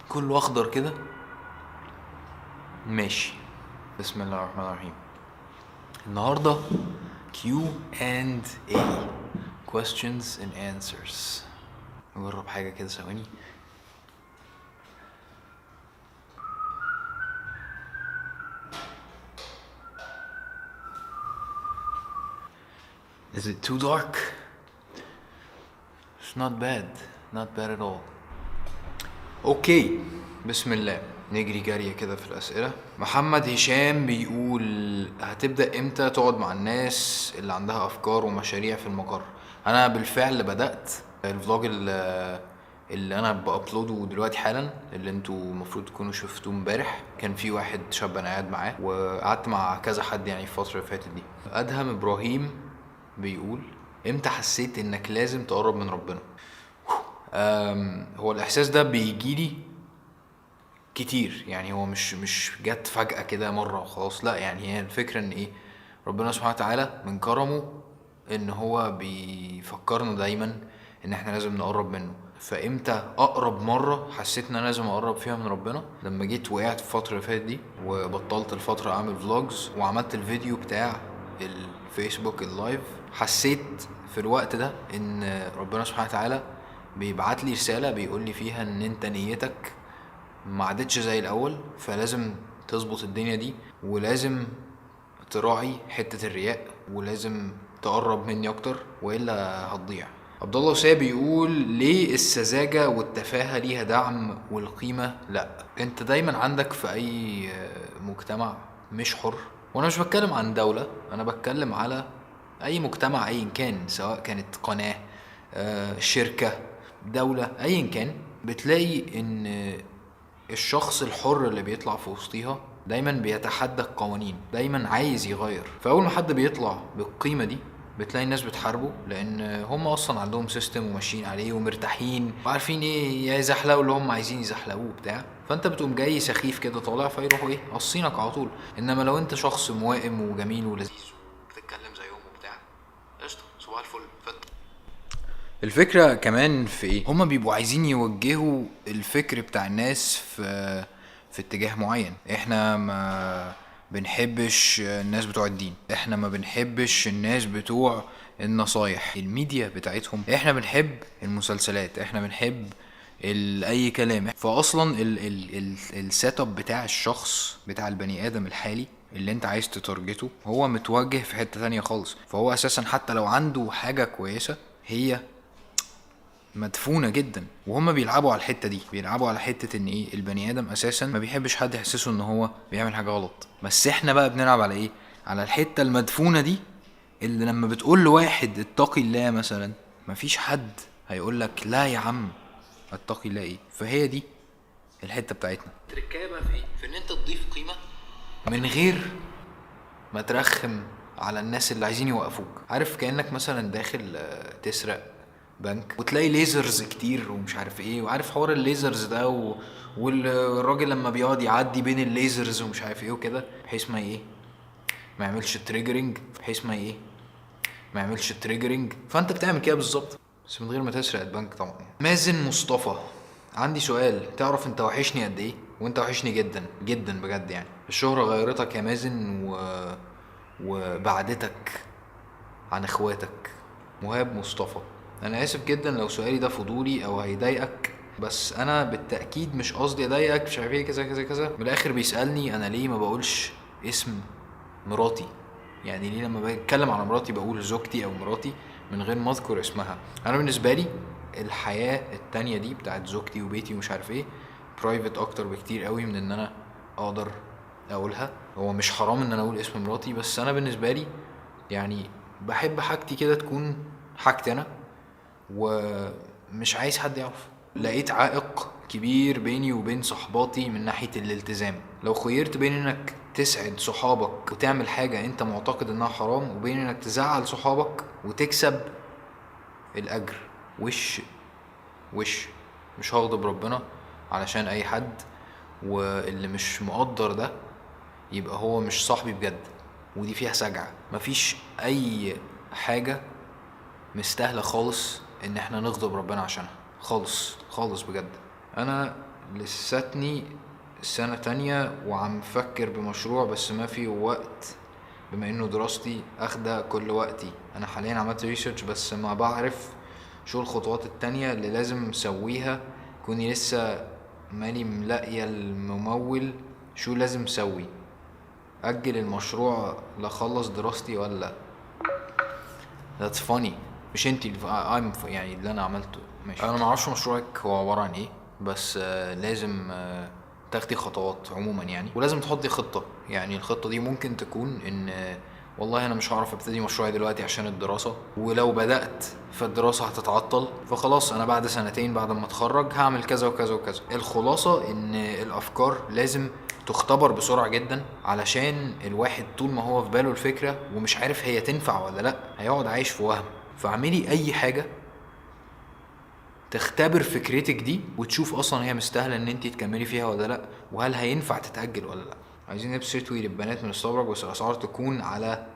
كله اخضر كده. ماشي. بسم الله الرحمن الرحيم. النهارده Q&A questions and answers. نجرب حاجة كده ثواني. Is it too dark? It's not bad. Not bad at all. اوكي، بسم الله. نجري جارية كده في الأسئلة. محمد هشام بيقول هتبدأ امتى تقعد مع الناس اللي عندها أفكار ومشاريع في المقر؟ أنا بالفعل بدأت الفلوج اللي أنا بأبلوده دلوقتي حالا، اللي انتوا المفروض تكونوا شفتوه امبارح. كان في واحد شاب أنا قاعد معاه، وقعدت مع كذا حد يعني في الفترة اللي فاتت دي. أدهم إبراهيم بيقول امتى حسيت إنك لازم تقرب من ربنا؟ هو الاحساس ده بيجيلي كتير، يعني هو مش جت فجأة كده مرة وخلاص، لا. يعني هي الفكرة ان ايه، ربنا سبحانه وتعالى من كرمه ان هو بيفكرنا دايما ان احنا لازم نقرب منه. فامتى اقرب مرة حسيت ان انا لازم اقرب فيها من ربنا؟ لما جيت وقعت في الفترة اللي فاتت دي، وبطلت الفترة اعمل فلوجز، وعملت الفيديو بتاع الفيسبوك اللايف. حسيت في الوقت ده ان ربنا سبحانه وتعالى بيبعت لي رسالة بيقول لي فيها ان انت نيتك ما عادتش زي الاول، فلازم تظبط الدنيا دي، ولازم تراعي حتة الرياء، ولازم تقرب مني اكتر والا هتضيع. عبد الله وسام بيقول ليه السذاجة والتفاهة ليها دعم والقيمة لا؟ انت دايما عندك في اي مجتمع مش حر، وانا مش بتكلم عن دولة، انا بتكلم على اي مجتمع ايا كان، سواء كانت قناة، شركة، دولة، ايا كان، بتلاقي ان الشخص الحر اللي بيطلع في وسطيها دايما بيتحدى القوانين، دايما عايز يغير. فاول ما حد بيطلع بالقيمه دي بتلاقي الناس بتحاربه، لان هم اصلا عندهم سيستم وماشيين عليه ومرتاحين وعارفين ايه يزحلقوا اللي هم عايزين يزحلقوه بتاع. فانت بتقوم جاي سخيف كده طالع، فيروحوا ايه قصينك على طول. انما لو انت شخص موائم وجميل ولذيذ وبتتكلم زيهم وبتاع، قشطه، صباح الفل. الفكرة كمان في ايه، هما بيبقوا عايزين يوجهوا الفكر بتاع الناس في اتجاه معين. احنا ما بنحبش الناس بتوع الدين، احنا ما بنحبش الناس بتوع النصايح الميديا بتاعتهم، احنا بنحب المسلسلات، احنا بنحب اي كلام. فاصلا السيت اب بتاع الشخص بتاع البني ادم الحالي اللي انت عايز تتارجته هو متوجه في حتة تانية خالص. فهو اساسا حتى لو عنده حاجة كويسة هي مدفونة جدا، وهم بيلعبوا على الحتة دي، بيلعبوا على حتة ان ايه، البني ادم اساسا ما بيحبش حد يحسسه ان هو بيعمل حاجة غلط. بس احنا بقى بنلعب على ايه، على الحتة المدفونة دي، اللي لما بتقول لواحد اتقي الله مثلا، مفيش حد هيقولك لا يا عم اتقي الله ايه. فهي دي الحتة بتاعتنا. التركية بقى في ايه، في ان انت تضيف قيمة من غير ما ترخم على الناس اللي عايزين يوقفوك. عارف كأنك مثلا داخل تسرق بنك، وتلاقي ليزرز كتير ومش عارف ايه، وعارف حوار الليزرز ده والراجل لما بيقعد يعدي بين الليزرز ومش عارف ايه وكده، بحيث ما ايه، ما يعملش تريجرنج، بحيث ما ايه، ما يعملش تريجرنج. فانت بتعمل كده بالظبط، بس من غير ما تسرق البنك طبعا. مازن مصطفى، عندي سؤال. تعرف انت وحشني قد ايه؟ وانت وحشني جدا جدا بجد. يعني الشهرة غيرتك يا مازن وبعدتك عن اخواتك. مهاب مصطفى، انا اسف جدا لو سؤالي ده فضولي او هيضايقك، بس انا بالتاكيد مش قصدي اضايقك، مش عارف ايه كذا كذا كذا. من الاخر بيسالني انا ليه ما بقولش اسم مراتي، يعني ليه لما بتكلم على مراتي بقول زوجتي او مراتي من غير ما اذكر اسمها. انا بالنسبه لي الحياه التانية دي بتاعت زوجتي وبيتي ومش عارف ايه برايفت اكتر بكتير قوي من ان انا اقدر اقولها. هو مش حرام ان انا اقول اسم مراتي، بس انا بالنسبه لي يعني بحب حاجتي كده تكون حاجتي انا، ومش عايز حد يعرف. لقيت عائق كبير بيني وبين صحباتي من ناحية الالتزام. لو خيرت بين انك تسعد صحابك وتعمل حاجة انت معتقد انها حرام، وبين انك تزعل صحابك وتكسب الاجر، وش وش مش هغضب ربنا علشان اي حد، واللي مش مقدر ده يبقى هو مش صاحبي بجد. ودي فيها سجعة. مفيش اي حاجة مستاهلة خالص ان احنا نغضب ربنا عشانها، خالص خالص بجد. انا لساتني سنة تانية وعم فكر بمشروع بس ما في وقت بما انه دراستي اخده كل وقتي. انا حاليا عملت ريسيرش بس ما بعرف شو الخطوات التانية اللي لازم اسويها، كوني لسه مالي ملاقية الممول. شو لازم اسوي؟ اجل المشروع لخلص دراستي ولا لا؟ That's funny. مش انتي يعني اللي انا عملته ماشي. انا ما اعرفش مشروعك هو عبارة عن ايه، بس لازم تاخدي خطوات عموما يعني، ولازم تحطي خطة. يعني الخطة دي ممكن تكون ان والله انا مش هعرف ابتدي مشروعي دلوقتي عشان الدراسة، ولو بدأت فالدراسة هتتعطل، فخلاص انا بعد سنتين بعد ما اتخرج هعمل كذا وكذا وكذا. الخلاصة ان الافكار لازم تختبر بسرعة جدا، علشان الواحد طول ما هو في باله الفكرة ومش عارف هي تنفع ولا لا هيقعد عايش في وهم. فاعملي اي حاجة تختبر فكرتك دي وتشوف اصلا هي مستاهله ان انت تكملي فيها ولا لا، وهل هينفع تتاجل ولا لا. عايزين لبس شتوي للبنات من استبرق، بس الاسعار تكون على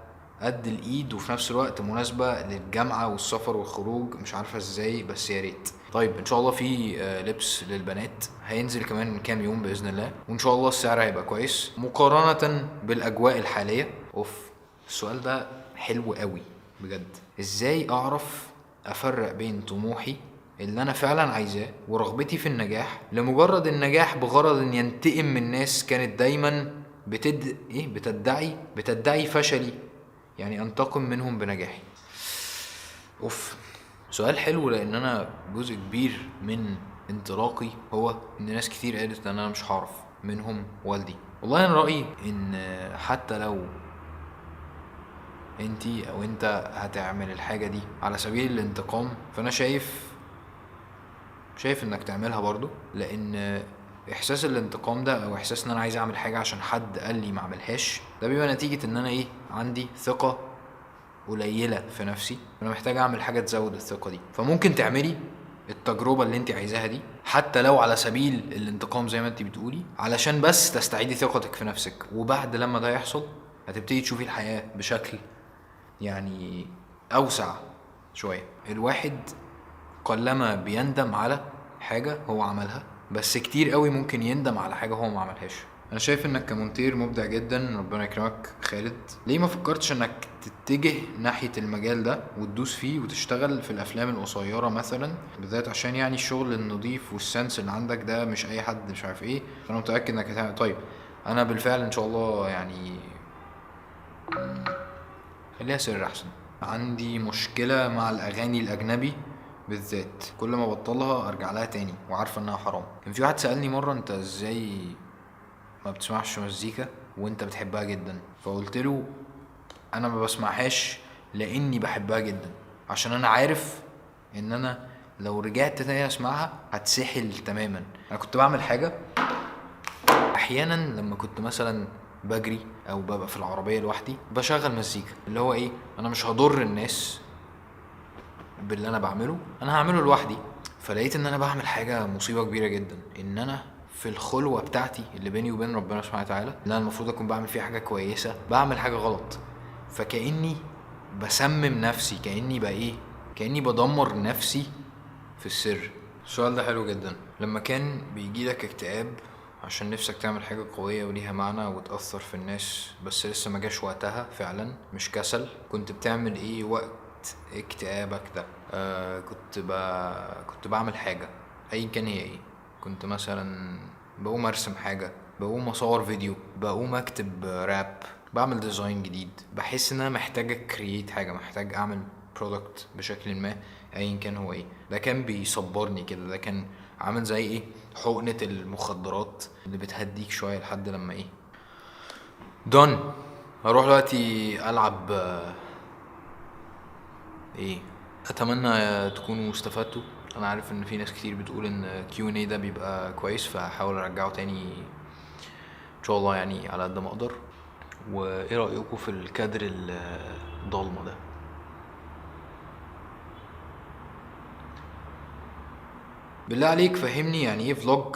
قد الايد وفي نفس الوقت مناسبه للجامعه والسفر والخروج. مش عارفه ازاي بس يا ريت. طيب ان شاء الله في لبس للبنات هينزل كمان كام يوم باذن الله، وان شاء الله السعر هيبقى كويس مقارنه بالاجواء الحاليه. السؤال ده حلو قوي بجد. ازاي اعرف افرق بين طموحي اللي انا فعلا عايزاه ورغبتي في النجاح لمجرد النجاح بغرض ان ينتقم من ناس كانت دايما بتدعي فشلي، يعني انتقم منهم بنجاحي؟ سؤال حلو، لان انا جزء كبير من انطلاقي هو ان ناس كتير قالت ان انا مش هعرف، منهم والدي. والله انا رأيي ان حتى لو انتي او انت هتعمل الحاجة دي على سبيل الانتقام، فانا شايف انك تعملها برضو، لان احساس الانتقام ده او احساس ان انا عايز اعمل حاجة عشان حد قال لي ما اعملهاش، ده بيبقى نتيجة ان انا عندي ثقة قليلة في نفسي، انا محتاج اعمل حاجة تزود الثقة دي. فممكن تعملي التجربة اللي انت عايزاها دي حتى لو على سبيل الانتقام زي ما انت بتقولي، علشان بس تستعيدي ثقتك في نفسك. وبعد لما ده يحصل هتبتدي تشوفي الحياة بشكل يعني اوسع شوية. الواحد قلما بيندم على حاجة هو عملها، بس كتير قوي ممكن يندم على حاجة هو ما عملهاش. انا شايف انك كمونتير مبدع جدا، ربنا يكرمك خالد. ليه ما فكرتش انك تتجه ناحية المجال ده وتدوس فيه وتشتغل في الافلام القصيرة مثلا، بالذات عشان يعني الشغل النظيف والسنس اللي عندك ده مش اي حد مش عارف ايه. فانا متأكد انك هتعمل. طيب انا بالفعل ان شاء الله يعني خليها سر احسن. عندي مشكلة مع الاغاني الاجنبي بالذات، كل ما بطلها ارجع لها تاني وعارفه انها حرام. كان في واحد سألني مرة انت ازاي ما بتسمعش مزيكا وانت بتحبها جدا؟ فقلت له انا ما بسمعهاش لاني بحبها جدا، عشان انا عارف ان انا لو رجعت تاني اسمعها هتسحل تماما. انا كنت بعمل حاجة احيانا لما كنت مثلا بجري او ببقى في العربية لوحدي بشغل مزيكا، اللي هو انا مش هضر الناس باللي انا بعمله، انا هعمله لوحدي. فلقيت ان انا بعمل حاجة مصيبة كبيرة جدا، ان انا في الخلوة بتاعتي اللي بيني وبين ربنا سبحانه وتعالى، اللي انا المفروض اكون بعمل فيها حاجة كويسة، بعمل حاجة غلط. فكأني بسمم نفسي، كأني بدمر نفسي في السر. السؤال ده حلو جدا. لما كان بيجيلك اكتئاب عشان نفسك تعمل حاجة قوية وليها معنى وتأثر في الناس بس لسه ما جاش وقتها فعلا مش كسل، كنت بتعمل ايه وقت اكتئابك ده؟ كنت بعمل حاجة اي كان هي كنت مثلا بقوم ارسم حاجة، بقوم اصور فيديو، بقوم اكتب راب، بعمل ديزاين جديد. بحس ان انا محتاج اكرييت حاجة، محتاج اعمل برودكت بشكل ما ايا كان هو ده كان بيصبرني كده. ده كان عامل زي حقنة المخدرات اللي بتهديك شوية لحد لما دون. هروح دلوقتي العب اتمنى تكونوا استفدتوا. انا عارف ان في ناس كتير بتقول ان Q&A ده بيبقى كويس، فهحاول ارجعه تاني ان شاء الله يعني على قد ما اقدر. وايه رأيكم في الكادر الضلمة ده؟ بالله عليك فهمني يعني ايه فلوج